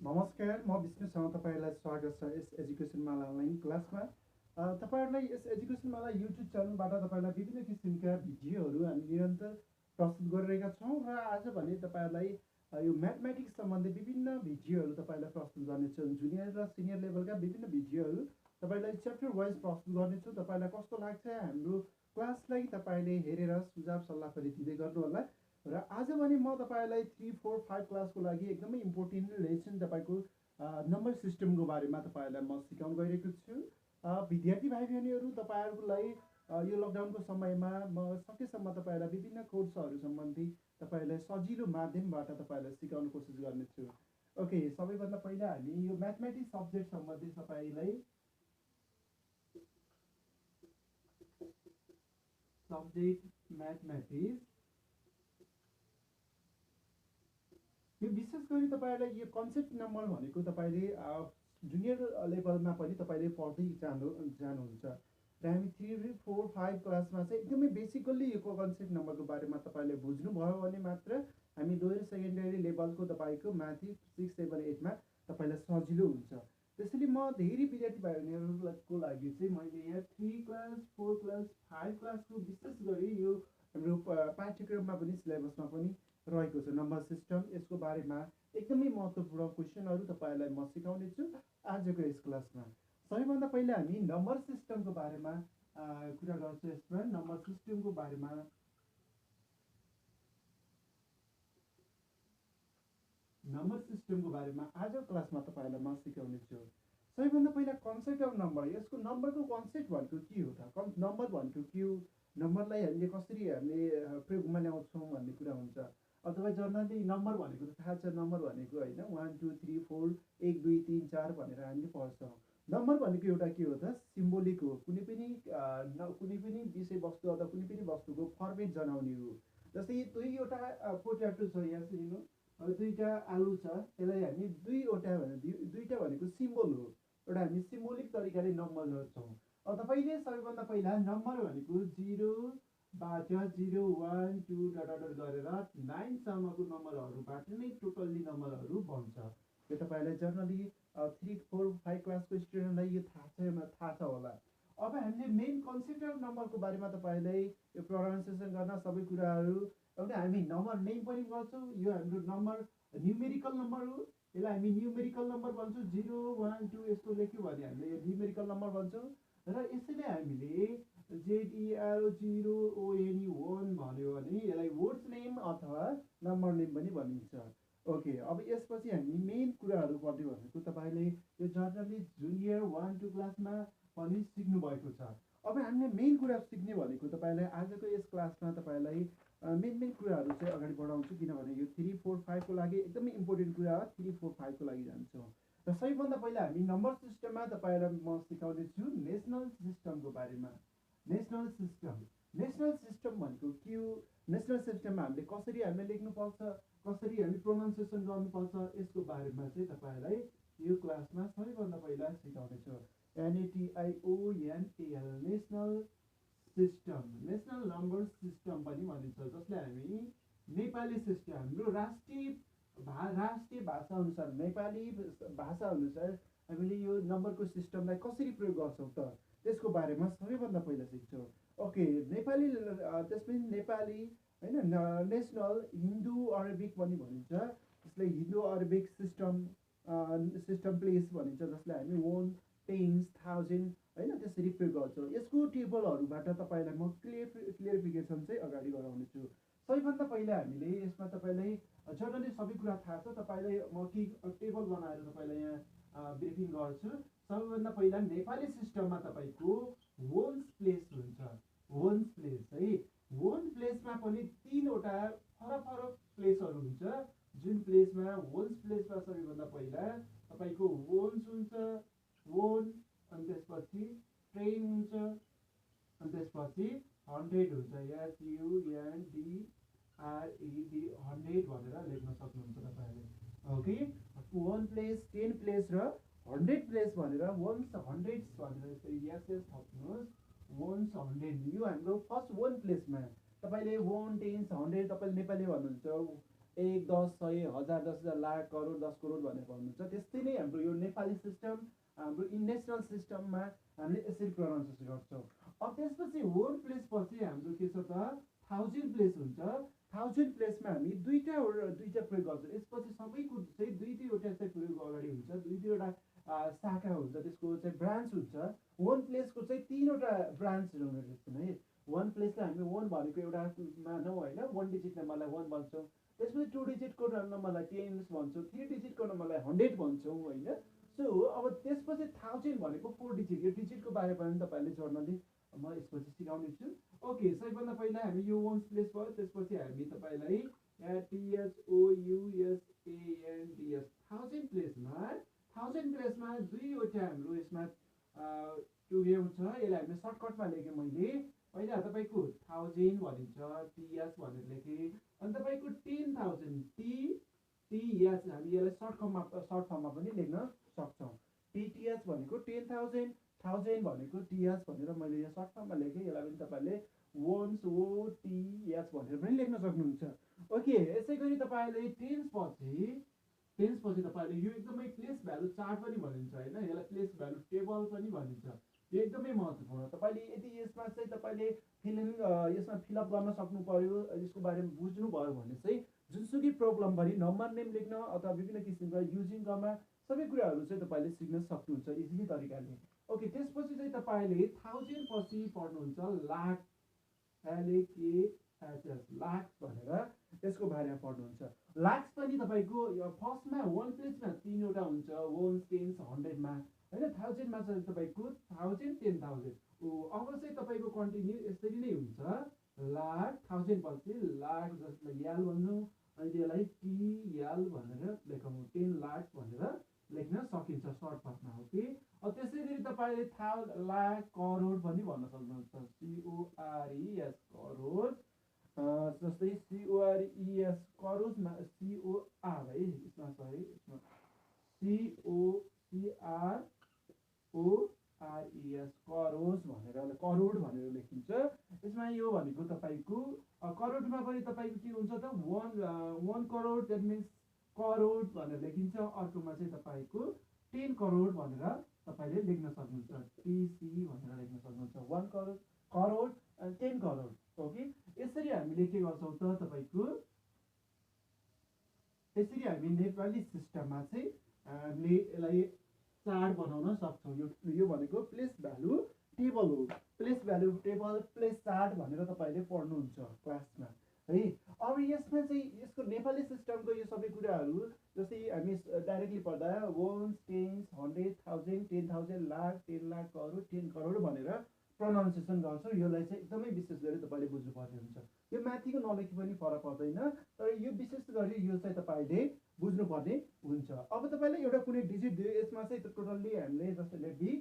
नमस्कार, म विष्णुसँग तपाईँलाई स्वागत छ यस एजुकेसन माला अनलाइन क्लासमा। तपाईँहरूलाई यस एजुकेसन माला युट्युब च्यानलबाट तपाईँलाई विभिन्न किसिमका भिडियोहरू हामी निरन्तर प्रस्तुत गरिरहेका छौँ र आज भने तपाईँहरूलाई यो म्याथमेटिक्स सम्बन्धी विभिन्न भिडियोहरू तपाईँलाई प्रस्तुत गर्नेछौँ। जुनियर र सिनियर लेभलका विभिन्न भिडियोहरू तपाईँलाई च्याप्टर वाइज प्रस्तुत गर्नेछु। तपाईँलाई कस्तो लाग्छ हाम्रो क्लासलाई तपाईँले हेरेर सुझाव सल्लाह पनि दिँदै गर्नुहोला। र आज भने म तपाईँलाई 3, 4, 5 क्लासको लागि एकदमै इम्पोर्टेन्ट लेसन तपाईँको नम्बर सिस्टमको बारेमा तपाईँलाई म सिकाउन गइरहेको छु। विद्यार्थी भाइ बहिनीहरू, तपाईँहरूलाई यो लकडाउनको समयमा म सकेसम्म तपाईँलाई विभिन्न कोर्सहरू सम्बन्धी तपाईँलाई सजिलो माध्यमबाट तपाईँलाई सिकाउन कोसिस गर्नेछु। ओके, सबैभन्दा पहिला हामी यो म्याथमेटिक्स सब्जेक्ट सम्बन्धी तपाईँलाई सब्जेक्ट म्याथमेटिक्स यो विशेष गरी तपाईँलाई यो कन्सेप्ट नम्बर भनेको तपाईँले जुनियर लेभलमा पनि तपाईँले पढ्दै जानुहुन्छ र हामी 3, 4, 5 क्लासमा चाहिँ एकदमै बेसिकल्ली यो कन्सेप्ट नम्बरको बारेमा तपाईँले बुझ्नुभयो भने मात्र हामी लोयर सेकेन्डरी लेभलको तपाईँको माथि 6, 7, 8मा तपाईँलाई सजिलो हुन्छ। त्यसैले म धेरै विद्यार्थी भाइ बहिनीहरूको लागि चाहिँ मैले यहाँ 3 क्लास, 4 क्लास, 5 क्लासको विशेष गरी यो हाम्रो पाठ्यक्रममा पनि सिलेबसमा पनि रहेको छ नम्बर सिस्टम। यसको बारेमा एकदमै महत्त्वपूर्ण क्वेसनहरू तपाईँलाई म सिकाउनेछु आजको यस क्लासमा। सबैभन्दा पहिला हामी नम्बर सिस्टमको बारेमा कुरा गर्छौँ। यसमा नम्बर सिस्टमको बारेमा आजको क्लासमा तपाईँलाई म सिकाउनेछु। सबैभन्दा पहिला कन्सेप्ट अफ नम्बर, यसको नम्बरको कन्सेप्ट भनेको के हो त, नम्बर भनेको के हो, नम्बरलाई हामीले कसरी हामीले प्रयोगमा ल्याउँछौँ भन्ने कुरा हुन्छ। अथवा जनरली नम्बर भनेको त थाहा छ, नम्बर भनेको होइन 1, 2, 3, 4, 1, 2, 3, 4 भनेर हामीले पढ्छौँ। नम्बर भनेको एउटा के हो त, सिम्बोलिक हो, कुनै पनि विषयवस्तु अथवा कुनै पनि वस्तुको फर्मेट जनाउने हो। जस्तै दुईवटा पोट्याटो छ, यहाँ सुनिनु, दुईवटा आलु छ, त्यसलाई हामी दुईवटा भनेको सिम्बोल हो, एउटा हामी सिम्बोलिक तरिकाले नम्बर गर्छौँ। अब तपाईँले सबैभन्दा पहिला नम्बर भनेको 0बाट 0, 1, 2 गरेर 9सम्मको नम्बरहरूबाट नै टोटल्ली नम्बरहरू बन्छ। यो तपाईँलाई जनरली 3, 4, 5 क्लासको स्टुडेन्टलाई यो थाहा छ होला। अब हामीले मेन कन्सेप्ट अफ नम्बरको बारेमा तपाईँलाई यो प्रोनाउन्सिएसन गर्न सबै कुराहरू, अब हामी नम्बर नेम पनि गर्छौँ। यो हाम्रो नम्बर न्युमेरिकल नम्बर हो, यसलाई हामी न्युमेरिकल नम्बर भन्छौँ। 0, 1, 2 यस्तो लेख्यो भने हामीले यो न्युमेरिकल नम्बर भन्छौँ। र यसैले हामीले ZER01 भन्यो भने यसलाई वर्ड्स नेम अथवा नम्बर नेम पनि भनिन्छ। ओके, अब यसपछि हामी मेन कुराहरू पढ्ने भनेको तपाईँले यो जनरली जुनियर 1, 2 क्लासमा पनि सिक्नु भएको छ। अब हामीले मेन कुरा सिक्ने भनेको तपाईँलाई आजको यस क्लासमा तपाईँलाई मेन कुराहरू चाहिँ अगाडि बढाउँछु, किनभने यो 3, 4, 5को लागि एकदमै इम्पोर्टेन्ट कुरा हो। 3, 4, 5को लागि जान्छौँ। र सबैभन्दा पहिला हामी नम्बर सिस्टममा तपाईँलाई म सिकाउने छु नेसनल सिस्टमको बारेमा। नेसनल सिस्टम भनेको के हो, नेसनल सिस्टममा हामीले कसरी लेख्नुपर्छ, कसरी हामी प्रोनाउन्सिएसन गर्नुपर्छ, यसको बारेमा चाहिँ तपाईँलाई यो क्लासमा सबैभन्दा पहिला सिकाउनेछु। NATIONAL national system, national number system पनि भनिन्छ, जसलाई हामी नेपाली सिस्टम, हाम्रो राष्ट्रिय भाषा अनुसार, नेपाली भाषा अनुसार हामीले यो नम्बरको सिस्टमलाई कसरी प्रयोग गर्छौँ त, त्यसको बारेमा सबैभन्दा पहिला सिक्छौँ। ओके, नेपाली त्यसपछि नेपाली होइन, नेसनल हिन्दू अरेबिक पनि भनिन्छ, जसलाई हिन्दू अरेबिक सिस्टम प्लेस भनिन्छ, जसलाई हामी 1, 10, 1000 होइन त्यसरी प्रयोग गर्छौँ। यसको टेबलहरूबाट तपाईँलाई म क्लियरिफिकेसन चाहिँ अगाडि गराउनेछु। सबैभन्दा पहिला हामीले यसमा तपाईँलाई जनरली सबै कुरा थाहा छ, तपाईँलाई म के टेबल बनाएर तपाईँलाई यहाँ ब्रिफिङ गर्छु। सबैभन्दा पहिला नेपाली सिस्टममा तपाईँको वन्स प्लेस हुन्छ, वन्स प्लेस है। वन्स प्लेसमा पनि 3वटा फरक प्लेसहरू हुन्छ, जुन प्लेसमा वन्स प्लेसमा सबैभन्दा पहिला तपाईँको वन्स हुन्छ, वोन, अनि त्यसपछि ट्रेन हुन्छ, अनि त्यसपछि 100 हुन्छ, SUNDRED 100 भनेर लेख्न सक्नुहुन्छ तपाईँहरूले। ओके, 1 प्लेस, 10 प्लेस र 100 प्लेस भनेर वन्स 100 भनेर यस थप्नुहोस्। वन्स 100 यो हाम्रो फर्स्ट 1 प्लेसमा तपाईँले 1, 10, 100 तपाईँले नेपाली भन्नुहुन्छ, 1 10 100 1000 10,000 लाख करोड 10 करोड भनेर भन्नुहुन्छ। त्यस्तै नै हाम्रो यो नेपाली सिस्टम हाम्रो नेसनल सिस्टममा हामीले यसरी प्रोनाउन्सिएसन गर्छौँ। अब त्यसपछि होल प्लेस पछि हाम्रो के छ त थाउजन्ड प्लेस हुन्छ। थाउजन्ड प्लेसमा हामी दुईवटा प्रयोग गर्छौँ। यसपछि सबैको चाहिँ दुई दुईवटा चाहिँ प्रयोग अगाडि हुन्छ, दुई दुईवटा शाखा हुन्छ, त्यसको चाहिँ ब्रान्च हुन्छ। वान प्लेसको चाहिँ तीनवटा ब्रान्चहरू हुने रहेछन् है। वान प्लेसलाई हामी वान भनेको एउटा मानौँ होइन, वान डिजिट नम्बरलाई वान भन्छौँ। त्यसपछि 2 डिजिटको नम्बरलाई टेन्स भन्छौँ, 3 डिजिटको नम्बरलाई 100 भन्छौँ होइन। सो अब त्यसपछि 1000 भनेको 4 डिजिट, यो डिजिटको बारेमा पनि तपाईँहरूले जर्नली म यसपछि सिकाउने छु। ओके, सबैभन्दा पहिला हामी यो वान प्लेस भयो, त्यसपछि हामी तपाईँलाई THOUSANDS 1000 प्लेसमा दुईवटा हाम्रो यसमा टुगेउ छ। यसलाई हामीले सर्टकटमा लेखेँ मैले। पहिला तपाईँको 1000 भनिन्छ, TS भनेर लेखेँ। अनि तपाईँको 10,000 TS हामी यसलाई सर्ट फर्ममा पनि लेख्न सक्छौँ। TTS भनेको 10,000, 1000 भनेको TS भनेर मैले यहाँ सर्ट फर्ममा लेखेँ। यसलाई पनि तपाईँले वन्स OTS भनेर पनि लेख्न सक्नुहुन्छ। ओके, यसै गरी तपाईँले टेन्स पछि तपाईँले यो एकदमै प्लेस भ्यालु चार्ट पनि भनिन्छ होइन, यसलाई प्लेस भ्यालु टेबल पनि भनिन्छ। यो एकदमै महत्त्वपूर्ण। तपाईँले यदि यसमा चाहिँ तपाईँले यसमा फिलअप गर्न सक्नु पर्यो, यसको बारेमा बुझ्नुभयो भने चाहिँ जुनसुकै प्रब्लम पनि नम्बर नेम लेख्न अथवा विभिन्न किसिमका युजिङ गर्न सबै कुराहरू चाहिँ तपाईँले सिक्न सक्नुहुन्छ इजिली तरिकाले। ओके, त्यसपछि चाहिँ तपाईँले 1000 पछि पढ्नुहुन्छ लाख, LAKHS लाख भनेर यसको बारेमा पढ्नुहुन्छ। लाक्स पनि तपाईँको फर्स्टमा वान प्लेसमा तीनवटा हुन्छ, वान टेन्स 100मा होइन। 1000मा चाहिँ तपाईँको 1000 10,000। अब चाहिँ तपाईँको कन्टिन्यू यसरी नै हुन्छ। लाख 1000 पछि लाख जसलाई याल भन्छौँ, अनि त्यसलाई TL भनेर लेखौँ, 10 लाख भनेर लेख्न सकिन्छ सर्ट फर्ममा। ओके, अब त्यसै गरी तपाईँले लाख करोड पनि भन्न सक्नुहुन्छ, CORES करोड। जस्तै CORES करोडमा COR है, यसमा सरी, यसमा COCRORES करोड भनेर लेखिन्छ। यसमा यो भनेको तपाईँको करोडमा पनि तपाईँको के हुन्छ त one crore, that means crore भनेर लेखिन्छ। अर्कोमा चाहिँ तपाईँको 10 करोड भनेर तपाईँले लेख्न सक्नुहुन्छ, TC भनेर लेख्न सक्नुहुन्छ। 1 करोड 10 करोड। ओके, यसरी हामीले के गर्छौँ त तपाईँको, यसरी हामी नेपाली सिस्टममा चाहिँ हामीले यसलाई चार्ट बनाउन सक्छौँ। यो भनेको प्लेस भ्यालु टेबल हो। Place value table, place chart भनेर तपाईँले पढ्नुहुन्छ क्लासमा है। अब यसमा चाहिँ यसको नेपाली सिस्टमको यो सबै कुराहरू जस्तै हामी डाइरेक्टली पढ्दा वन्स, टेन्स, 100, 1000, 10,000, लाख, 10 लाख, करोड, 10 करोड भनेर प्रोनाउन्सिएसन गर्छौँ। यसलाई चाहिँ एकदमै विशेष गरी तपाईँले बुझ्नुपर्ने हुन्छ। यो माथिको नलेखी पनि फरक पर्दैन, तर यो विशेष गरी यो चाहिँ तपाईँले बुझ्नुपर्ने हुन्छ। अब तपाईँलाई एउटा कुनै डिजिट दियो, यसमा चाहिँ टोटल्ली हामीले जस्तै लेखी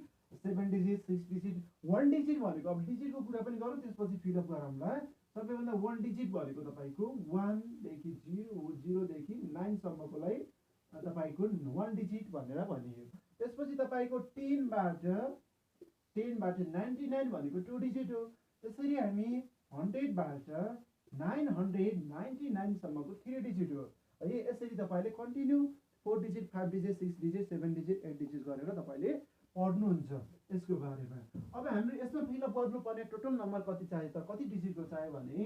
7 डिजिट, 6 डिजिट, 1 डिजिट भनेको, अब डिजिटको कुरा पनि गरौँ त्यसपछि फिलअप गरौँला। सबैभन्दा 1 डिजिट भनेको तपाईँको 1 देखि 0 देखि 9 सम्मकोलाई तपाईँको 1 डिजिट भनेर भनियो। त्यसपछि तपाईँको 10 बाट 99 भनेको 2 डिजिट हो। त्यसरी हामी 100 बाट 999 सम्मको 3 डिजिट हो है। यसरी तपाईँले continue 4 digit, 5 digit, 6 digit, 7 digit, 8 digit गरेर तपाईँले पढ्नुहुन्छ यसको बारेमा। अब हामीले यसमा फिलअप गर्नुपर्ने टोटल नम्बर कति चाहियो त, कति डिजिटको चाहियो भने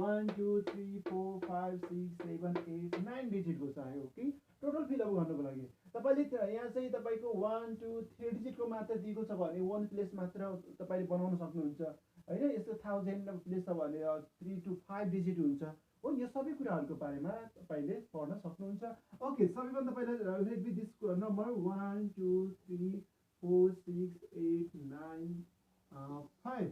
1 2 3 4 5 6 7 8 9 डिजिटको चाहियो। ओके, टोटल फिलअप गर्नुको लागि तपाईँले यहाँ चाहिँ तपाईँको 1 2 3 डिजिटको मात्र दिएको छ भने 1 प्लेस मात्र तपाईँले बनाउन सक्नुहुन्छ होइन। यस्तो 1000 प्लेस छ भने 3 to 5 डिजिट हुन्छ हो। यो सबै कुराहरूको बारेमा तपाईँले पढ्न सक्नुहुन्छ। ओके, सबैभन्दा पहिला लेट बी दिस नम्बर 1 2 3 4 6 8 9 5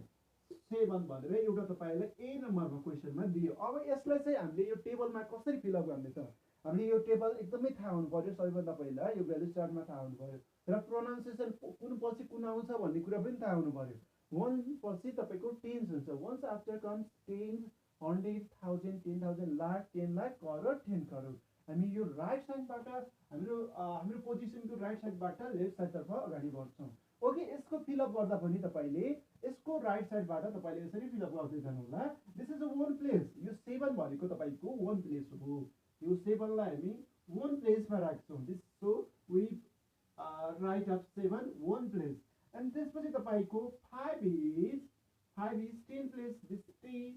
7 भनेर एउटा तपाईँलाई ए नम्बरमा क्वेसनमा दियो। अब यसलाई चाहिँ हामीले यो टेबलमा कसरी फिलअप गर्ने त, हामीले यो टेबल एकदमै थाहा हुनु पर्यो। सबैभन्दा पहिला यो भ्यालु चार्टमा थाहा हुनु पर्यो र प्रोनाउन्सिएसन कुन पछि कुन आउँछ भन्ने कुरा पनि थाहा हुनु पर्यो। 1 पछि तपाईँको टेन्स हुन्छ, ones after comes tens, 100, 1000, 10,000, lakh, 10 lakh, crore, 10 crore. हामी यो राइट साइडबाट हाम्रो पोजिसनको राइट साइडबाट लेफ्ट साइडतर्फ अगाडि बढ्छौँ। ओके, यसको फिलअप गर्दा पनि तपाईँले यसको राइट साइडबाट तपाईँले यसरी फिलअप गर्दै जानु होला। This is a one place. यो 7 भनेको तपाईँको वान प्लेस हो। यो 7 लाई हामी 1 प्लेसमा राख्छौँ this so we write of 7 1 place अनि त्यसपछि तपाईको 5 इज 10 प्लेस दिस 10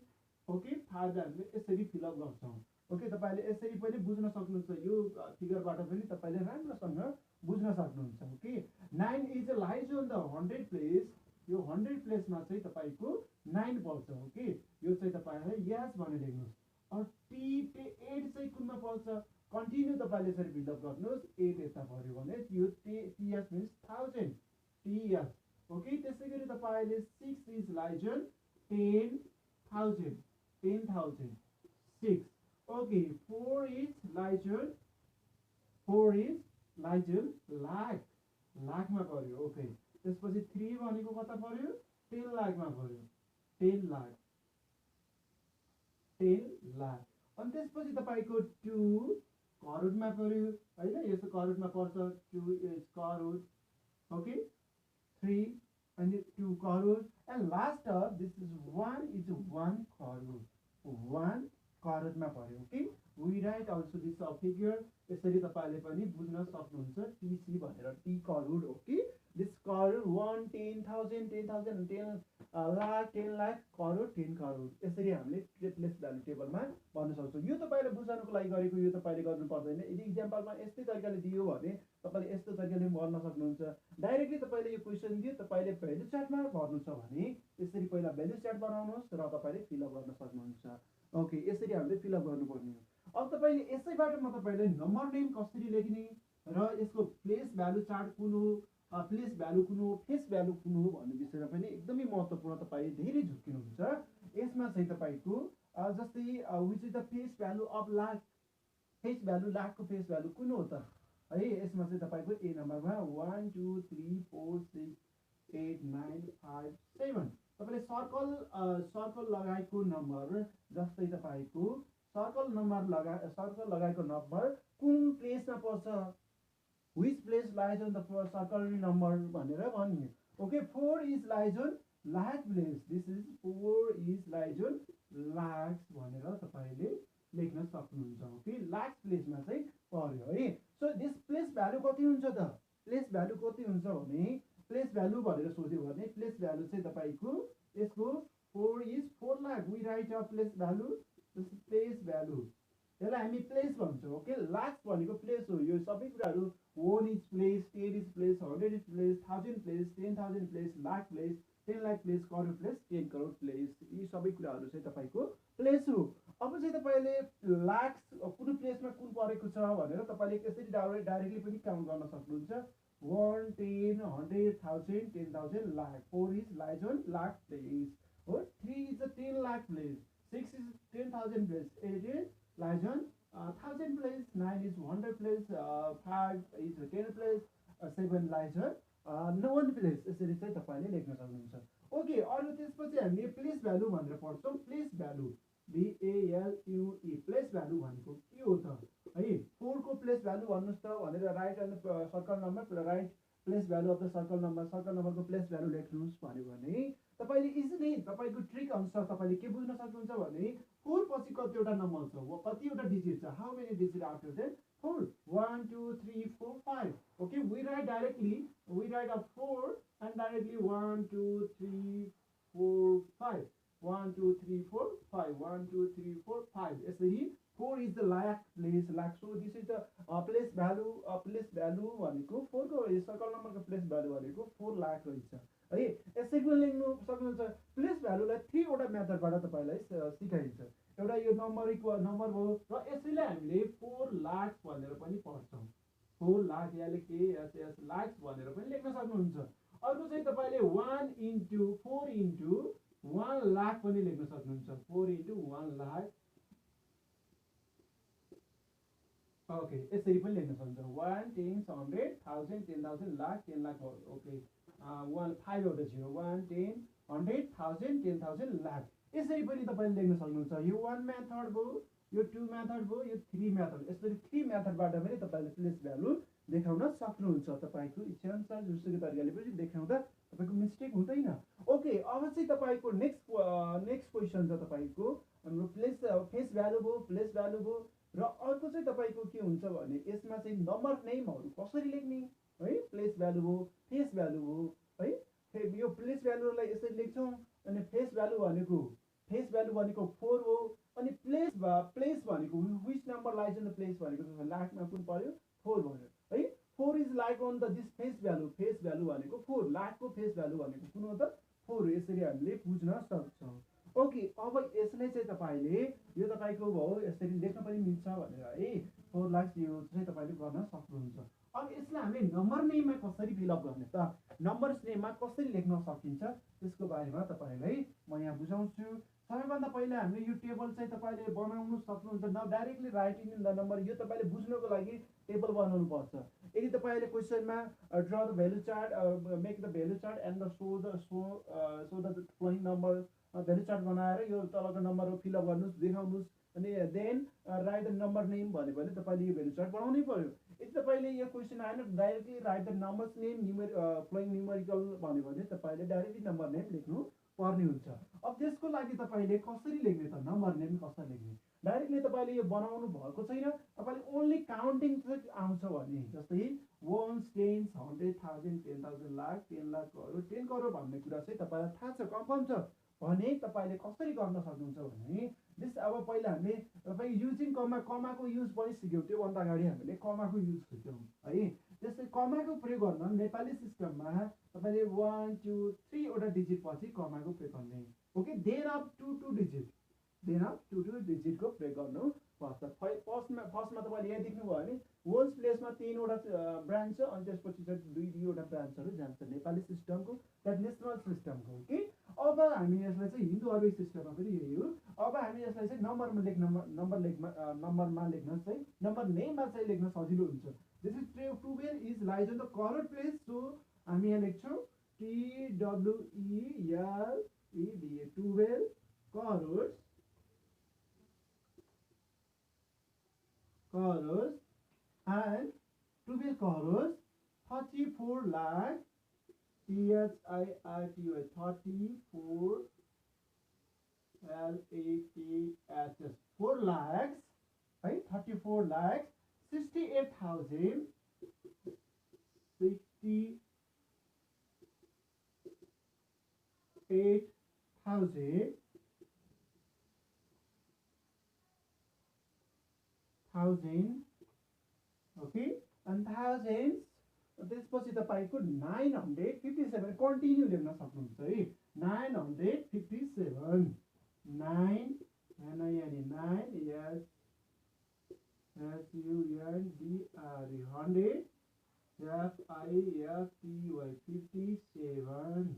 ओके 5 लाई हामीले यसरी फिलअप गर्छौँ ओके तपाईले यसरी पनि बुझ्न सक्नुहुन्छ यो फिगरबाट पनि तपाईले राम्रोसँग बुझ्न सक्नुहुन्छ okay 9 is lies on the 100 place यो 100 प्लेसमा चाहिँ तपाईको 9 पर्छ ओके यो चाहिँ तपाईले यस भनेर लेख्नुस् और टी 8 चाहिँ कुनमा पर्छ कन्टिन्यू तपाईले यसरी फिलअप गर्नुस् 8 यता पर्यो भने यो टीएस मिन्स 1000 टीएस ओके त्यसैगरी तपाईले 6 is lies in 10,000 6 okay 4 is lies in लाखमा पर्यो ओके त्यसपछि 3 भनेको कता पर्यो 10 लाखमा पर्यो 10 लाख अनि त्यसपछि तपाईको 2 करोडमा पर्यो हैन यस्तो करोडमा पर्छ 2 is crore okay 3 and 2 crore and last this is 1 is 1 crore 1 crore मा पर्यो okay we write also this figure यसरी तपाईले पनि बुझ्न सक्नुहुन्छ टीसी भनेर T crore okay this crore 1 10,000 10,000 10 lakh 10 lakh crore 10 crore यसरी हामीले प्लेस भ्यालु टेबलमा भन्न सक्छौं यो तपाईले बुझ्नको लागि गरेको यो तपाईले गर्नु पर्दैन यदि एक्जाम्पलमा यस्तै तरिकाले दियो भने तपाईले यस्तो तरिकाले भर्न सक्नुहुन्छ डाइरेक्टली तपाईले यो क्वेशन दियो तपाईले भ्यालु चार्टमा भर्नु छ भने यसरी पहिला भ्यालु चार्ट बनाउनुहोस् र तपाईले फिल अप गर्न सक्नुहुन्छ ओके यसरी हामीले फिल अप गर्नुपर्ने हो अब तपाईले यसैबाट म तपाईलाई नम्बर नेम कसरी लेख्ने र यसको प्लेस भ्यालु चार्ट कुन हो प्लेस भ्यालु कुन हो फेस भ्यालु कुन हो भन्ने विषयमा पनि एकदमै महत्त्वपूर्ण तपाई धेरै झुक्किनुहुन्छ यसमा चाहिँ तपाईको जस्तै which is the face value of lakh face value लाखको फेस भ्यालु कुन हो त है यसमा चाहिँ तपाईको ए नम्बरमा 1 2 3 4 6 8 9 5 7 तपाईले सर्कल लगाएको नम्बर जस्तै तपाईको सर्कल लगाएको नम्बर कुन प्लेसमा पर्छ which place lies on the circle number भनेर भन्ने okay 4 is lies on lakh place this is 4 is lies on lakhs भनेर तपाईले लेख्न सक्नुहुन्छ ओके लाख प्लेसमा चाहिँ पर्यो है सो दिस प्लेस भ्यालु कति हुन्छ त प्लेस भ्यालु कति हुन्छ भने प्लेस भ्यालु भनेर सोध्यो भने प्लेस भ्यालु चाहिँ तपाईको यसको 4 is 4 lakh we write a place value place value यसलाई हामी प्लेस भन्छौँ ओके लाख भनेको प्लेस हो यो सबै कुराहरू 1 is place 10 is place 100 is place 1000 place 10,000 place lakh place 10 lakh place crore place 10 crore place यी सबै कुराहरू चाहिँ तपाईको प्लेस हो अब चाहिँ तपाईले लाख कुन प्लेसमा कुन परेको छ भनेर तपाईले यसरी डाइरेक्टली पनि काउन्ट गर्न सक्नुहुन्छ 1 10 100,000 10,000 lakh 4 is lies on lakh place हो 3 is a 10 lakh place 6 is 10,000 place 8 is lies on 1000 place 9 is 100 place 5 is 10 place 7 lies on no one place यसरी चाहिँ तपाईले लेख्न सक्नुहुन्छ ओके अरु त्यसपछि हामीले प्लेस भ्यालु भनेर पढ्छौं place value BALUE place value भनेको के हो त है 4 को प्लेस भ्यालु भन्नुस् त भनेर write on circle number write place value of the circle नम्बरको प्लेस भ्यालु लेख्नुस् भन्यो भने तपाईले इजिली तपाईको ट्रिक अनुसार तपाईले के बुझ्न सक्नुहुन्छ भने 4 पछि कतिवटा नम्बर छ व कतिवटा डिजिट छ how many digit after that 4 1 2 3 4 5 okay we write a 4 and directly 1 2 3 4 5 1 2 3 4 5 1 2 3 4 5 यसरी 4 is the lakh place lakh so this is the place value भनेको 4 को सर्कल नम्बरको प्लेस भ्यालु भनेको 4 लाख रहेछ है यसरी पनि लेख्नु सक्नुहुन्छ प्लेस भ्यालुलाई 3 वटा मेथडबाट तपाईलाई सिकाइन्छ एउटा यो नम्बर हो र यसैले हामीले 4 लाख भनेर पनि पढ्छौं 4 लाख याले के एस लाख भनेर पनि लेख्न सक्नुहुन्छ अर्को चाहिँ तपाईले 1 into 4 into 1 लाख पनि लेख्न सक्नुहुन्छ 4 into 1 लाख ओके यसरी पनि लेख्न सक्नुहुन्छ 1 10 100 1000 10,000 लाख 10 लाख ओके 1 5 एउटा 0 1 10 100 1000 10,000 लाख यसरी पनि तपाईले लेख्न सक्नुहुन्छ यो 1 मेथड भयो यो 2 मेथड भयो यो 3 मेथड यसरी 3 मेथडबाट पनि तपाईले प्लेस भ्यालु देखाउन सक्नुहुन्छ तपाईको इच्छा अनुसार जुनसुकै तरिकाले पनि देखाउँदा तपाईको मिस्टेक हुँदैन ओके अब चाहिँ तपाईको नेक्स्ट क्वेशन छ तपाईको हाम्रो फेस भ्यालु भयो प्लेस भ्यालु भयो र अर्को तपाईको के हुन्छ भने यसमा चाहिँ नम्बर नेमहरु कसरी लेख्ने है प्लेस भ्यालु हो फेस भ्यालु हो है यो प्लेस भ्यालुलाई यसरी लेख्छौं अनि फेस भ्यालु भनेको 4 हो अनि प्लेस भनेको which number lies in the place भनेको लास्टमा कुन पर्यो 4 भन्यो है 4 is like on the this face value भनेको 4 लास्टको फेस भ्यालु भनेको कुन हो त 4 यसरी हामीले बुझ्न सक्छौं ओके अब यसले चाहिँ तपाईले यो तपाईको भयो यसरी लेख्न पनि मिल्छ भनेर है 4 लाख यो चाहिँ तपाईले गर्न सक्नुहुन्छ अब यसलाई हामीले नम्बर नेममा कसरी फिलअप गर्ने त नम्बर्स नेममा कसरी लेख्न सकिन्छ त्यसको बारेमा तपाईलाई म यहाँ बुझाउँछु सबैभन्दा पहिला हामीले यो टेबल चाहिँ तपाईले बनाउन सक्नुहुन्छ न directly writing in the number यो तपाईले बुझ्नको लागि टेबल बनाउनु पर्छ यदि तपाईले क्वेशनमा draw the value chart make the value chart and the so the flowing number value chart बनाएर यो तलको नम्बरहरु फिलअप गर्नुस् देखाउनुस् अनि then write the number name भन्यो भने तपाईले यो भ्यालु चार्ट बनाउनै पर्यो यदि तपाईले यो क्वेशन आएन directly right the numbers name flowing numerical भन्यो भने तपाईले डाइरेक्टली नम्बर नेम लेख्नु पर्ने हुन्छ अब त्यसको लागि तपाईले कसरी लेख्ने त नम्बर नेम कसरी लेख्ने डाइरेक्टली तपाईले यो बनाउनु भएको छैन तपाईले ओन्ली काउन्टिङ चाहिँ आउँछ भने जस्तै 1 10 100 1000 10,000 लाख 10 लाख करोड 10 करोड भन्ने कुरा चाहिँ तपाईलाई थाहा छ कन्फर्म छ भने तपाईले कसरी गर्न सक्नुहुन्छ भने दिस अब पहिला हामीले तपाई युजिङ कमाको युज पनि सिक्यौ त्यो भन्दा अगाडि हामीले कमाको युज सिक्यौ है त्यसै कमाको प्रयोग गर्न नेपाली सिस्टममा तपाईले 1 2 3 वटा डिजिट पछि कमाको प्रयोग गर्ने okay then up to 2 digit को प्रयोग गर्नु पर्छ फर्स्टमा तपाईले यहाँ देख्नु भयो भने वन्स प्लेसमा 3 वटा ब्रान्च छ अनि त्यसपछि चाहिँ 2 वटा ब्रान्चहरु जान्छ नेपाली सिस्टमको दैट नेशनल सिस्टमको ओके अब हामी यसलाई चाहिँ हिन्दू अरबिक सिस्टममा पनि यही हो अब हामी यसलाई चाहिँ नम्बरमा लेख्न चाहिँ नम्बर नेममा चाहिँ लेख्न सजिलो हुन्छ this is 12 is lies on the correct place so हामी यहाँ लेख्छौं TWELED 12 crores and 12 crores 34 lakh THIRTY 34 LAKS 4 lakhs right 34 lakhs 68,000 okay and thousands त्यसपछि तपाईको 957 कन्टिन्यू लेख्न सक्नुहुन्छ है 957 9 यानी 9 yes SUNDRE 100 FIFTY 57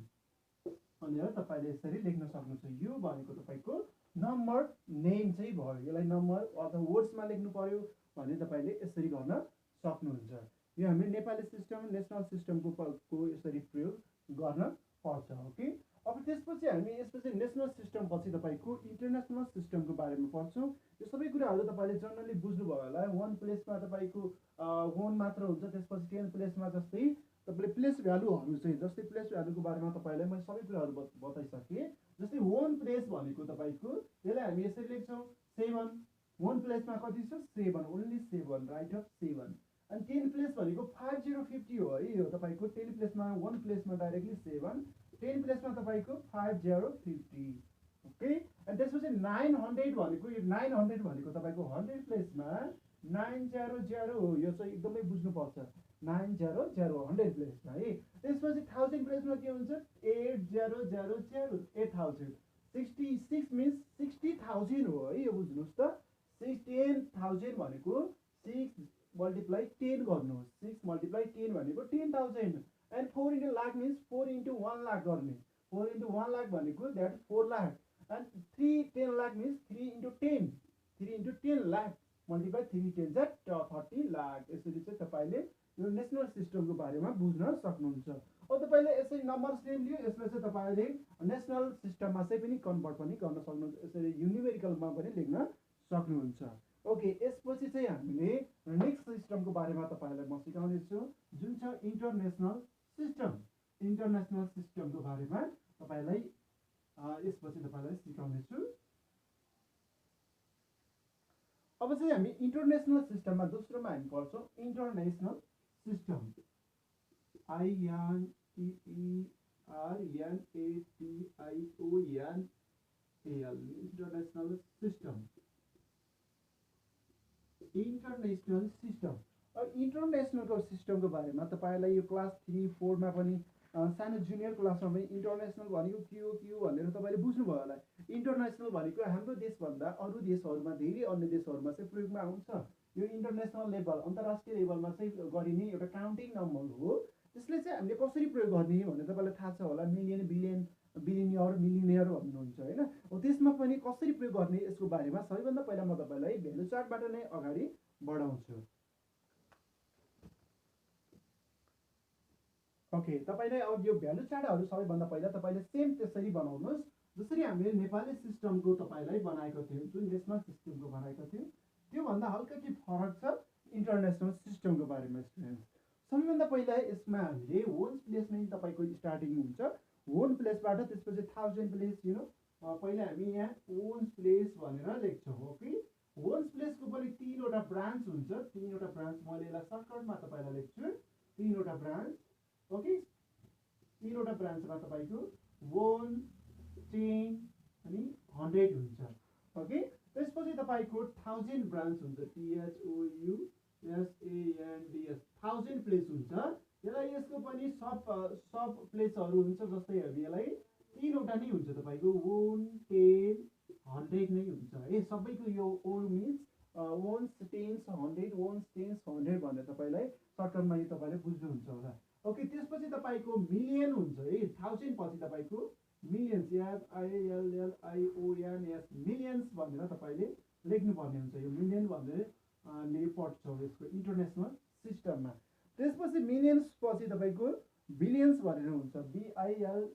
भनेर तपाईले यसरी लेख्न सक्नुहुन्छ यो भनेको तपाईको नम्बर नेम चाहिँ भयो यसलाई नम्बर अथवा वर्ड्समा लेख्नु पर्यो भने तपाईले यसरी गर्न सक्नुहुन्छ यो हामीले नेपाली सिस्टम नेशनल सिस्टमको यसरी प्रयोग गर्न पर्छ ओके अब त्यसपछि हामी यसपछि नेशनल सिस्टम पछि तपाईको इन्टरनेशनल सिस्टमको बारेमा पढ्छौं यो सबै कुराहरु तपाईले जनरली बुझ्नु भयो होला वन प्लेसमा तपाईको 1 मात्र हुन्छ त्यसपछि 10 प्लेसमा जस्तै तपाईले प्लेस भ्यालुहरु चाहिँ जस्तै प्लेस भ्यालुको बारेमा तपाईलाई म सबै कुराहरु बताइसके जस्तै वन प्लेस भनेको तपाईको यसलाई हामी यसरी लेख्छौं 7 वन प्लेसमा कति छ 7 ओन्ली 7 राइट अफ 7 अनि 10 प्लेस भनेको 5050 हो है यो तपाईको 10 प्लेसमा 1 प्लेसमा डाइरेक्टली 7 10 प्लेसमा तपाईको 5050 ओके अनि त्यसपछि 900 भनेको यो 900 भनेको तपाईको 100 प्लेसमा 900 हो यो चाहिँ एकदमै बुझ्नु पर्छ 900 100 प्लेसमा है त्यसपछि 1000 प्लेसमा के हुन्छ 8000 8000 66 मिन्स 60000 हो है यो बुझ्नुस् त 10000 भनेको 6 multiply 10 गर्नुहोस् 6 multiply 10 भनेको 10000 and 4 into lakh means 4 into 1 lakh गर्ने 4 into 1 lakh भनेको that 4 lakh and 10 lakh means 3 into 10 lakh multiply 3 10 that 30 lakh यसरी चाहिँ तपाईले यो नेशनल सिस्टमको बारेमा बुझ्न सक्नुहुन्छ अब तपाईले यसरी नम्बर्स नेम लियो यसलाई चाहिँ तपाईले नेशनल सिस्टममा चाहिँ पनि कन्भर्ट पनि गर्न सक्नुहुन्छ यसरी न्युमेरिकलमा पनि लेख्न सक्नुहुन्छ ओके यसपछि चाहिँ हामीले नेक्स्ट सिस्टमको बारेमा तपाईलाई म सिकाउने छु जुन छ इन्टरनेशनल सिस्टमको बारेमा तपाईलाई यसपछि तपाईलाई सिकाउने छु अब चाहिँ हामी इन्टरनेशनल सिस्टम सिस्टममा दोस्रोमा हामी पढ्छौँ international system INTERNATION international system international system इन्टरनेसनलको सिस्टमको बारेमा तपाईँलाई यो क्लास 3 4मा पनि सानो जुनियर क्लासमा पनि इन्टरनेसनल भनेको के हो भनेर तपाईँले बुझ्नुभयो होला। इन्टरनेसनल भनेको हाम्रो देशभन्दा अरू देशहरूमा धेरै अन्य देशहरूमा चाहिँ प्रयोगमा आउँछ। यो इन्टरनेसनल लेभल अन्तर्राष्ट्रिय लेभलमा चाहिँ गरिने एउटा काउन्टिङ नम्बर हो। त्यसले चाहिँ हामीले कसरी प्रयोग गर्ने भनेर तपाईँलाई थाहा छ होला। मिलियन बिलियन बिलिनियर मिलिनियर भन्नुहुन्छ होइन। त्यसमा पनि कसरी प्रयोग गर्ने यसको बारेमा सबैभन्दा पहिला म तपाईँलाई भ्यालु चार्टबाट नै अगाडि बढाउँछु। ओके, तपाईँलाई अब यो भ्यालु चार्टहरू सबैभन्दा पहिला तपाईँले सेम त्यसरी बनाउनुहोस् जसरी हामीले नेपाली सिस्टमको तपाईँलाई बनाएको थियौँ, जुन नेसनल सिस्टमको बनाएको थियौँ त्योभन्दा हल्का के फरक छ इन्टरनेसनल सिस्टमको बारेमा स्टुडेन्ट्स। सबैभन्दा पहिला यसमा हामीले वन्स प्लेस नै तपाईँको स्टार्टिङ हुन्छ। वन प्लेसबाट त्यसपछि 1000 प्लेस पहिला हामी यहाँ वन्स प्लेस भनेर लेख्छौँ। ओके, वन्स प्लेसको पनि 3वटा ब्रान्च हुन्छ। 3वटा ब्रान्च मैले यसलाई सर्टकटमा तपाईँलाई लेख्छु 3वटा ब्रान्च। ओके, 3वटा ब्रान्चमा तपाईँको 1 10 अनि 100 हुन्छ। ओके, त्यसपछि तपाईँको 1000 ब्रान्च हुन्छ। THOUSANDS 1000 प्लेस हुन्छ। यसलाई यसको पनि सब प्लेसहरू हुन्छ। जस्तै हामी यसलाई 3वटा नै हुन्छ तपाईँको 1 10 100 नै हुन्छ है सबैको। यो O means ones tens 100 ones tens 100 भनेर तपाईँलाई सर्टकटमा यो तपाईँले बुझ्नुहुन्छ होला। ओके, त्यसपछि तपाईँको मिलियन हुन्छ है। 1000 पछि तपाईँको मिलियन्स MILLIONS मिलियन्स भनेर तपाईँले लेख्नुपर्ने हुन्छ। यो मिलियन भनेर पढ्छौँ यसको इन्टरनेसनल सिस्टममा। त्यसपछि मिलियन्स पछि तपाईँको बिलियन्स भनेर हुन्छ। BILLIONS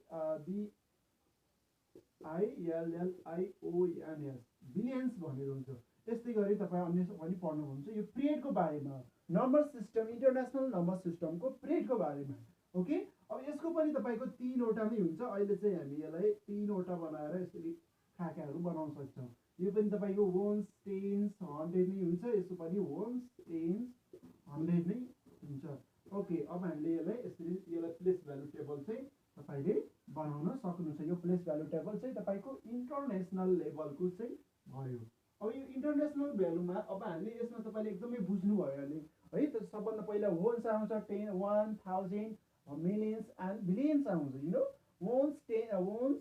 बिलियन्स भनेर हुन्छ। त्यस्तै गरी तपाईँ अन्य पनि पढ्नुहुन्छ यो पिरियडको बारेमा। नम्बर सिस्टम इन्टरनेसनल नम्बर सिस्टमको पिरियडको बारेमा। ओके, अब यसको पनि तपाईँको 3वटा नै हुन्छ। अहिले चाहिँ हामी यसलाई 3वटा बनाएर यसरी खाकाहरू बनाउन सक्छौँ। यो पनि तपाईँको वन्स टेन्स 100 नै हुन्छ। यसको पनि वन्स टेन्स 100 नै हुन्छ। ओके, अब हामीले यसलाई प्लेस भ्यालु टेबल चाहिँ तपाईँले बनाउन सक्नुहुन्छ। यो प्लेस भ्यालु टेबल चाहिँ तपाईँको इन्टरनेसनल लेभलको चाहिँ भयो। अब यो इन्टरनेसनल भ्यालुमा अब हामीले यसमा तपाईँले एकदमै बुझ्नुभयो भने है त सबभन्दा पहिला वन्स आउँछ 10 1000 मिलियन्स एन्ड बिलियन्स आउँछ। Ones 10 ones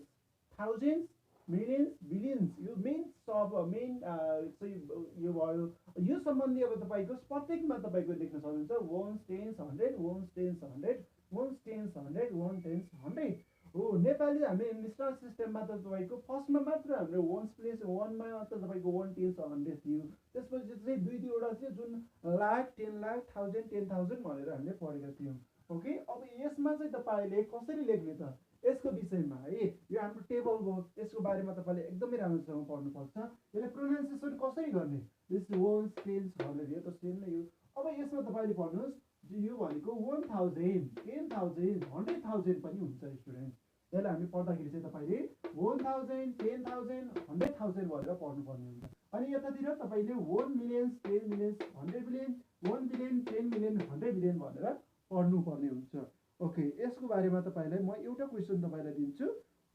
thousands millions billions यो मेन सब मेन चाहिँ यो भयो। यो सम्बन्धी अब तपाईँको प्रत्येकमा तपाईँको देख्न सक्नुहुन्छ ones tens 100 ones tens 100 ones tens 100 ones tens 100 हो। नेपाली हामी नेसनल सिस्टममा त तपाईँको फर्स्टमा मात्र हाम्रो वन्स प्लेस 1मा मात्र तपाईँको 1 टेन्स 100 थियो। त्यसपछि चाहिँ 2-2वटा थियो जुन लाख 10 लाख 1000 10,000 भनेर हामीले पढेका थियौँ। ओके, अब यसमा चाहिँ तपाईँले कसरी लेख्ने त यसको विषयमा है यो हाम्रो टेबल हो। यसको बारेमा तपाईँले एकदमै राम्रोसँग पढ्नुपर्छ। यसलाई प्रोनाउन्सिएसन कसरी गर्ने दिस वन्स टेन्स 100 यो त सेम नै हो। अब यसमा तपाईँले पढ्नुहोस् यो भनेको 1000 10,000 100,000 पनि हुन्छ स्टुडेन्ट। यसलाई हामी पढ्दाखेरि चाहिँ तपाईँले 1000 10,000 100,000 भनेर पढ्नुपर्ने हुन्छ। अनि यतातिर तपाईँले 1 million 10 million 100 million 1 billion 10 million 100 billion भनेर पढ्नुपर्ने हुन्छ। ओके, यसको बारेमा तपाईँलाई म एउटा क्वेसन तपाईँलाई दिन्छु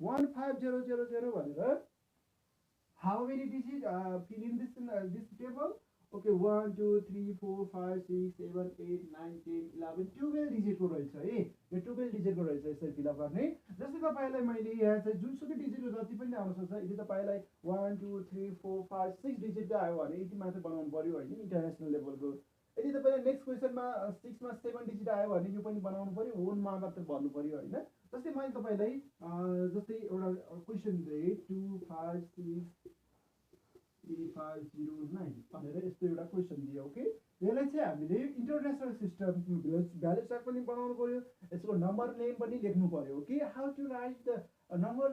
15000 भनेर how many digit fill in this table. Okay, 1 2 3 4 5 6 7 8 9 10 11 12 डिजिटको रहेछ है। यो 12 डिजिटको रहेछ। यसरी फिलअप गर्ने जस्तै तपाईँलाई मैले यहाँ चाहिँ जुनसुकै डिजिटको जति पनि आउन सक्छ। यदि तपाईँलाई 1 2 3 4 5 6 डिजिटको आयो भने यति मात्र बनाउनु पऱ्यो होइन इन्टरनेसनल लेभलको। यदि तपाईँलाई नेक्स्ट क्वेसनमा 6मा 7 डिजिट आयो भने यो पनि बनाउनु पऱ्यो 1मा मात्र भन्नु पऱ्यो होइन। जस्तै मैले तपाईँलाई जस्तै एउटा क्वेसन दिएँ 2 5 6 3509 भनेर यस्तो एउटा क्वेसन दियो। ओके, यसलाई चाहिँ हामीले इन्टरनेसनल सिस्टम भ्यालु चार्ट पनि बनाउनु पऱ्यो। यसको नम्बर नेम पनि लेख्नु पऱ्यो। Okay, how to write the number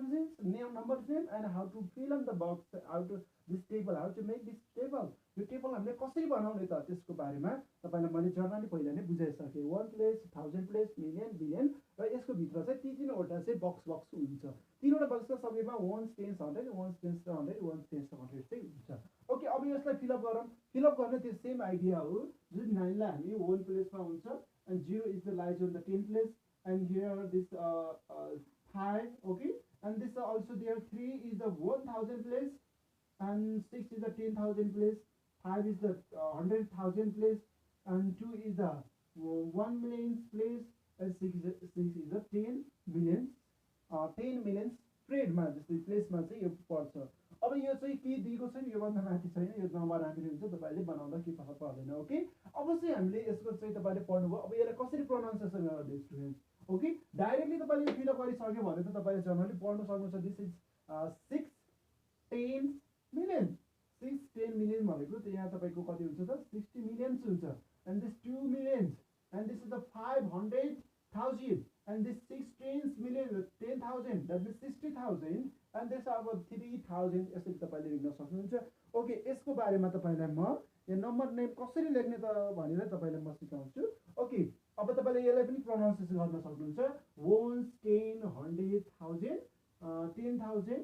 name and how to fill in the box how to this table how to make this table. यो टेबल हामीले कसरी बनाउने त त्यसको बारेमा तपाईँलाई मैले जर्नली पहिला नै बुझाइसकेँ। 1 प्लेस 1000 प्लेस मिलियन बिलियन र यसको भित्र चाहिँ 3-3वटा चाहिँ बक्स हुन्छ। तीनवटा बक्सका सबैमा ones tens hundred ones tens hundred ones tens hundred चाहिँ हुन्छ। ओके, अब यसलाई फिलअप गरौँ। फिलअप गर्ने त्यो सेम आइडिया हो, जुन 9लाई हामी 1 प्लेसमा हुन्छ and 0 is the lies on the 10 place and here this 5, okay, and this also there 3 is the 1000 place and 6 is the 10,000 place, 5 is the 100,000 place and 2 is the 1 million place and 6 is the 10 million 10 million ट्रेडमा जस्तै प्लेसमा चाहिँ यो पर्छ। अब यो चाहिँ के दिएको छैन, योभन्दा माथि छैन, यो नम्बर राम्ररी हुन्छ, तपाईँले बनाउँदा के फरक पर्दैन। ओके, अब चाहिँ हामीले यसको चाहिँ तपाईँले पढ्नुभयो। अब यसलाई कसरी प्रोनाउन्सिएसन गर्ने स्टुडेन्ट्स, ओके, डाइरेक्टली तपाईँले यो फिलअप गरिसक्यो भने त तपाईँले जनरली पढ्न सक्नुहुन्छ। दिस इज 6 10 मिलियन, 6 10 मिलियन भनेको त यहाँ तपाईँको कति हुन्छ त 60 मिलियन्स हुन्छ and this 2 millions and this is the 500,000 and this 6 10 million 10,000 that means 60,000 and this about 3,000 यसरी तपाईले लेख्न सक्नुहुन्छ। ओके, यसको बारेमा तपाईलाई म यो नम्बर नेम कसरी लेख्ने त भनेर तपाईलाई म सिकाउँछु। ओके, अब तपाईले यसलाई पनि प्रोनाउन्सिएसन गर्न सक्नुहुन्छ। वन्स 10 100,000 10,000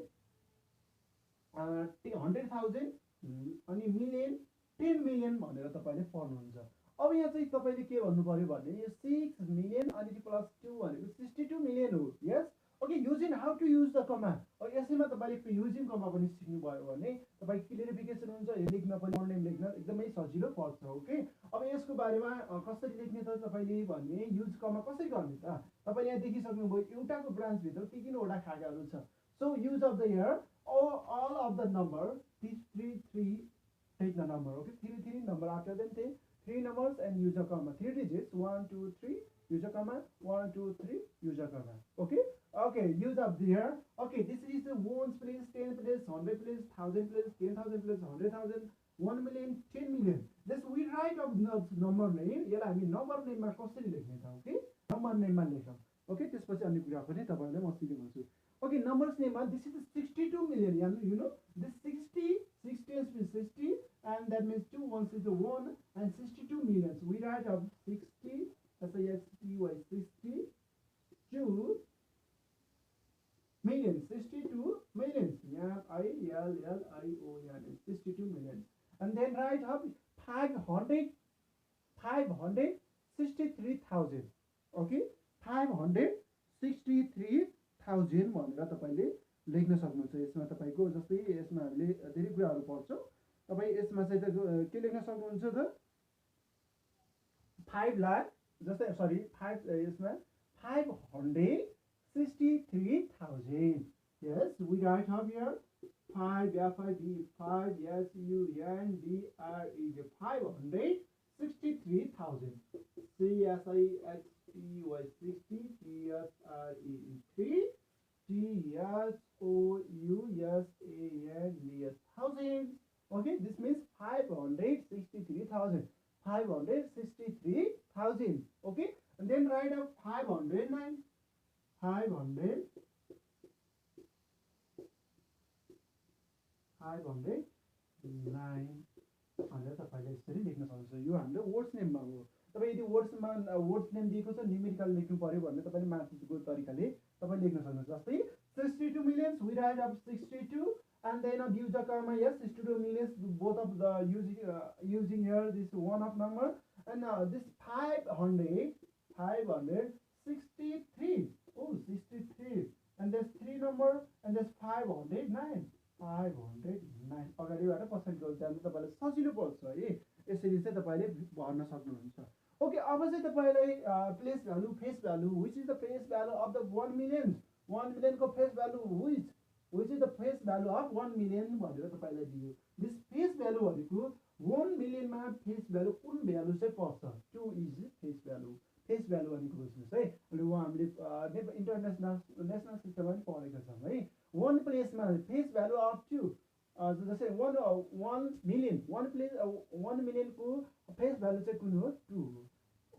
100,000 अनि मिलियन 10 मिलियन भनेर तपाईले पढ्नुहुन्छ। अब यहाँ चाहिँ तपाईँले के भन्नु पर्यो भने यो 6 मिलियन अनि प्लस 2 भनेको 62 मिलियन हो। Yes, okay, using how to use the comma. अब यसैमा तपाईँले युजिङ कमा पनि सिक्नुभयो भने तपाईँ क्लियरिफिकेसन हुन्छ, यो लेख्न पनि मोर नेम लेख्न एकदमै सजिलो पर्छ। ओके, अब यसको बारेमा कसरी लेख्ने त तपाईँले भने युज कमा कसरी गर्ने त तपाईँ यहाँ देखिसक्नुभयो। एउटाको ब्रान्चभित्र तीनवटा खाकाहरू छ। So use of the here all of the number 3 take the number, okay, 3 number after them take 3 numbers and use a comma, 3 digits 1 2 3 use a comma 1 2 3 use a comma. Okay, okay, use up here. Okay, this is the ones place 10 place 100 place 1000 place 10,000 place 100,000 1 million 10 million. This we write of number name, यसलाई हामी number नेममा कसरी लेख्ने त। Okay, number नेममा लेखौँ। Okay, त्यसपछि अन्य कुरा पनि तपाईलाई म सिकाउँछु। Okay, numbers name, this is 62 million, you know, this 60 means 60 and that means 2 ones is the 1 and 62 millions. We write up 60 SIXTY 62 millions, 62 millions, yeah, ILLION 62 millions. And then write up 563,000. Okay, 563,000 भनेर तपाईले लेख्न सक्नुहुन्छ। यसमा तपाईको जस्तै यसमा हामीले धेरै कुराहरू पढ्छौँ। तपाई यसमा चाहिँ के लेख्न सक्नुहुन्छ त 5 लाख जस्तै सरी 5 यसमा 563,000। Yes, we write up here 5 FID 5 SUNDRE 563,000 CSIXTY 60 TSRE 3 TSOUSAND 1000. Okay, this means 563,000. 563,000. Okay, and then write up 509. 509 भनेर तपाईले यसरी लेख्न सक्नुहुन्छ। यो हाम्रो वर्ड्स नेममा हो। तपाई यदि वर्ड्स नेम दिएको छ न्यूमेरिकल लेख्नु पर्यो भने तपाईले माथिको तरिकाले तपाई लेख्न सक्नुहुन्छ। जस्तै 62 millions, we write up 62 and then use the comma. Yes, 62 millions, both of the using here this one of number and this 563. Oh, 63 and there's 3 number and there's 509. 509 अगाडिबाट पछाडिको जानु तपाईलाई सजिलो पर्छ है। यसरी चाहिँ तपाईले भर्न सक्नुहुन्छ। ओके, अब चाहिँ तपाईलाई place value face value which is the face value of the 1 million. 1 million को face value which is the face value of 1 million भनेर तपाईलाई दियो। दिस फेस भ्यालु भनेको 1 मिलियन मा फेस भ्यालु कुन भ्यालु चाहिँ पर्छ 2 is face value. Face value भनेको बुझ्नुस् है। अनि हामीले इन्टरनेशनल नेशनल सिस्टममा पनि पढेका छौँ है। 1 प्लेसमा फेस भ्यालु अफ 2 जस्तै 1 मिलियन 1 मिलियन को फेस भ्यालु चाहिँ कुन हो 2 हो।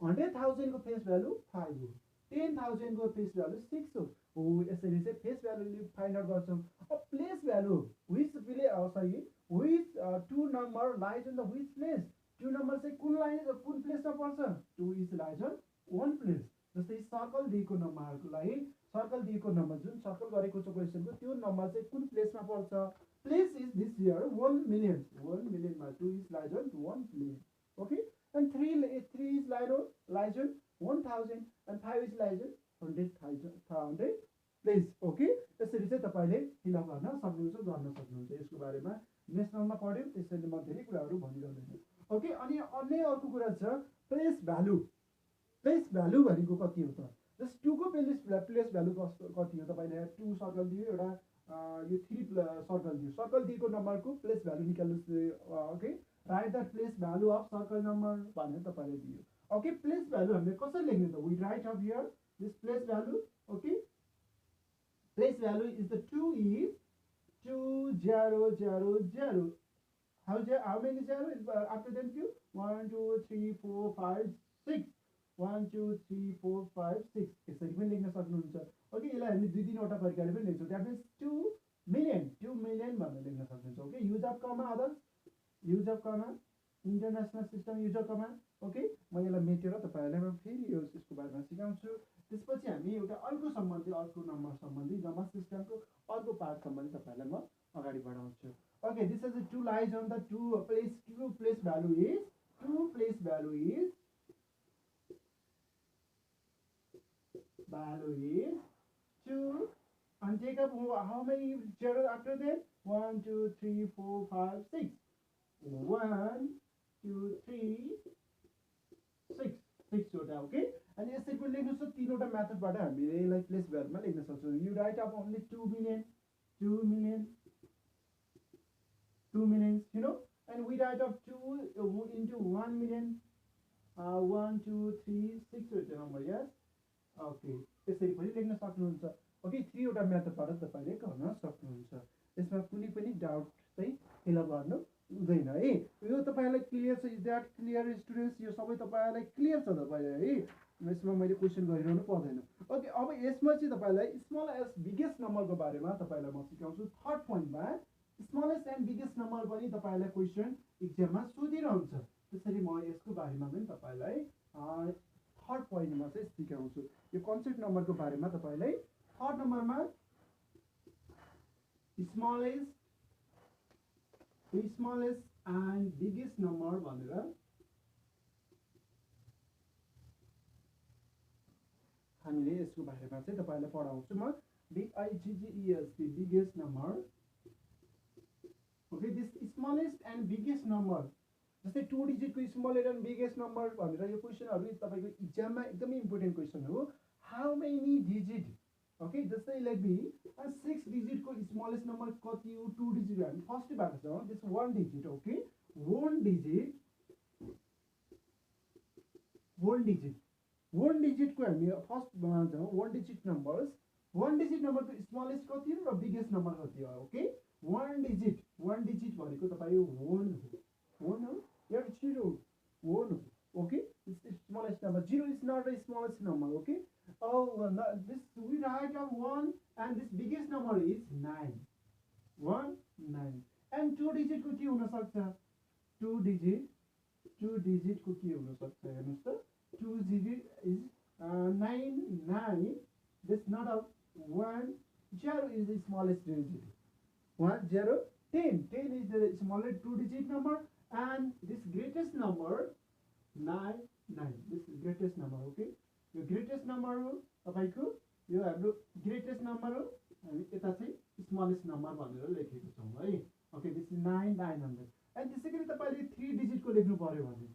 100,000 को फेस भ्यालु 5 हो। 10,000 को फेस भ्यालु 6 हो। यसरी चाहिँ फेस भ्यालु फाइन्ड आउट गर्छौँ। अब place value which two number lies in the which place. 2 number चाहिँ कुन प्लेसमा पर्छ 2 इज लाइज अन 1 प्लेस। जस्तै सर्कल दिएको नम्बरहरूको लागि सर्कल दिएको नम्बर जुन सर्कल गरेको छ क्वेसनको त्यो नम्बर चाहिँ कुन प्लेसमा पर्छ place is this here 1 million मा 2 is lies on 1 million okay and 3 is lies on 1000 and 5 is lies on 100,000 place okay यसरी चाहिँ तपाईँले फिलअप गर्न सक्नुहुन्छ यसको बारेमा नेसनलमा पढ्यो त्यसैले म धेरै कुराहरू भनिरहँदैन ओके अनि अन्य अर्को कुरा छ प्लेस भ्यालु भनेको कति हो त जस्ट 2 को प्लेस भ्यालु कति हो तपाईँले 2 सर्कल दियो एउटा यो 3 सर्कल दियो सर्कल दिएको नम्बरको प्लेस भ्यालु निकाल्नुहोस् okay right the place value of circle number भनेर तपाईँले दियो ओके प्लेस भ्यालु हामीले कसरी लेख्ने त we write of here this place value okay place value is the 2 is 2000 how many zero is after them few 1 2 3 4 5 6 1 2 3 4 5 6 यसरी पनि लेख्न सक्नुहुन्छ ओके यसलाई हामी दुई तीनवटा प्रकारले पनि लेख्छौँ द्याट मिन्स 2 million भनेर लेख्न सक्नुहुन्छ okay use of comma others use of comma international system use of comma okay म यसलाई मेटेर तपाईँहरूलाई म फेरि यसको बारेमा सिकाउँछु त्यसपछि हामी एउटा अर्को नम्बर सम्बन्धी नम्बर सिस्टमको अर्को पार्ट सम्बन्धी तपाईँहरूलाई म अगाडि बढाउँछु okay this is 2 lies on the 2 place value is 2 place value is 2 and take up how many zeros after that 1 2 3 4 5 6 1 2 3 6 6वटा okay अनि यसरी पनि लेख्नु सक्छ तीनवटा मेथडबाट हामीले यसलाई प्लेस भ्यालुमा लेख्न सक्छौँ you right up only 2 million you know and we write up 2 into 1 million 1 2 3 6 number yes okay यसरी पनि लेख्न सक्नुहुन्छ ओके 3 वटा मेथडबाट तपाईले गर्न सक्नुहुन्छ यसमा कुनै पनि डाउट चाहिँ फिल गर्नु हुँदैन है यो तपाईलाई क्लियर छ दैट क्लियर स्टुडेन्ट्स यो सबै तपाईलाई क्लियर छ तपाईलाई है यसमा मैले क्वेशन गरिरहनु पर्दैन ओके अब यसमा चाहिँ तपाईलाई स्मल एस बिगेस्ट नम्बरको बारेमा तपाईलाई म सिकाउँछु थर्ड पोइन्टमा स्मलेस्ट एन्ड बिगेस्ट नम्बर पनि तपाईलाई क्वेशन एक्जाममा सोधिरहन्छ त्यसैले म यसको बारेमा पनि तपाईलाई थर्ड पोइन्टमा चाहिँ सिकाउँछु यो कन्सेप्ट नम्बरको बारेमा तपाईलाई थर्ड नम्बरमा स्मलेस्ट एन्ड बिगेस्ट नम्बर भनेर हामीले यसको बारेमा चाहिँ तपाईलाई पढाउँछु म BIGGEST biggest number okay this smallest and biggest number जस्तै 2 डिजिटको स्मलेस्ट एन्ड बिगेस्ट नम्बर भनेर यो क्वेशनहरु तपाईको एक्जाममा एकदमै इम्पोर्टेन्ट क्वेशन हो हाउ मेनी डिजिट ओके जस्तै लेट बी 6 डिजिटको स्मलेस्ट नम्बर कति हो 2 डिजिट हामी फर्स्ट भएको छ दिस 1 डिजिट ओके 1 डिजिटको हामी फर्स्ट बनाउँछौँ 1 डिजिट नम्बर्स 1 डिजिट नम्बरको स्मलेस्ट कति हो र बिगेस्ट नम्बर कति हो ओके 1 डिजिट भनेको तपाईको 1 हो या 0 1 हो okay this is smallest number 0 is not the smallest number okay this we write of 1 and this biggest number is 9 and 2 digit को के हुन सक्छ 2 digit को के हुन सक्छ हेर्नुस् त 2 digit is 9 this not a 1 0 is the smallest digit 1 0 10 is the smallest 2 digit number and this greatest number 9 this is greatest number okay यो greatest number हो तपाईको यो हाम्रो greatest number हो हामी यता चाहिँ smallest number भनेर लेखेको छौं है ओके दिस इज 900 एन्ड त्यसैगरी तपाईले 3 डिजिट को लेख्नु पर्यो भने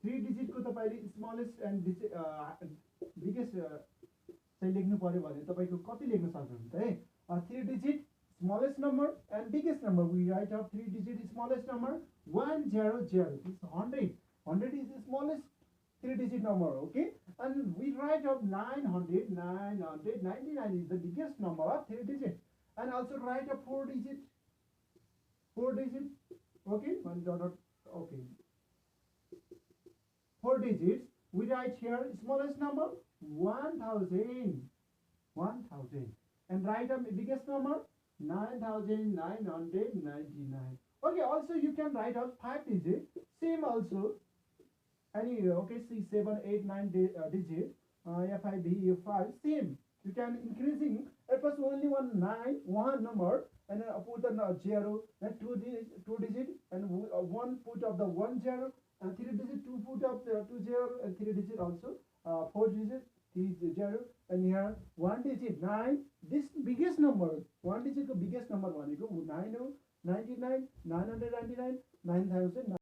3 डिजिट को तपाईले smallest and biggest चाहिँ लेख्नु पर्यो भने तपाईको कति लेख्न सक्नुहुन्छ है 3 digit smallest number and biggest number we write out 3 digit smallest number 100 this is 100 is the smallest 3 digit number okay and we write out 999 is the biggest number of 3 digit and also write a 4 digit okay okay 4 digits we write here smallest number 1000 and write a biggest number 9999 okay also you can write out 5 digit same also any okay 6 7 8 9 digit FIV5 same. You can increasing at first only one number and put a zero, then two digit and one put of the one zero and three digit two put of the two zero and three digit also four digit three zero and here one digit nine. This biggest number one digit the biggest number one you go 99 999 999 9000